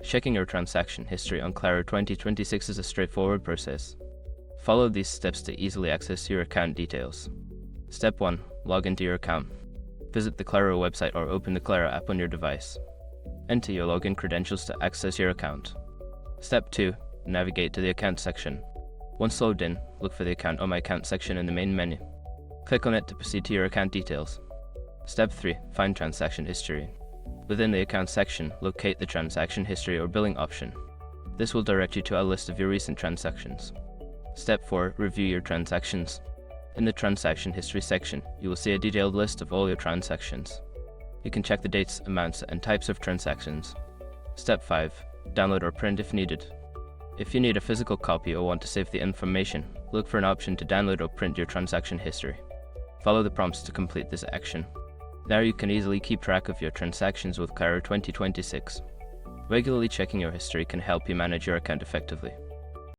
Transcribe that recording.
Checking your transaction history on Claro 2026 is a straightforward process. Follow these steps to easily access your account details. Step 1. Log into your account. Visit the Claro website or open the Claro app on your device. Enter your login credentials to access your account. Step 2. Navigate to the account section. Once logged in, look for the Account on My Account section in the main menu. Click on it to proceed to your account details. Step 3. Find transaction history. Within the account section, locate the transaction history or billing option. This will direct you to a list of your recent transactions. Step 4. Review your transactions. In the transaction history section, you will see a detailed list of all your transactions. You can check the dates, amounts, and types of transactions. Step 5. Download or print if needed. If you need a physical copy or want to save the information, look for an option to download or print your transaction history. Follow the prompts to complete this action. Now you can easily keep track of your transactions with Claro 2026. Regularly checking your history can help you manage your account effectively.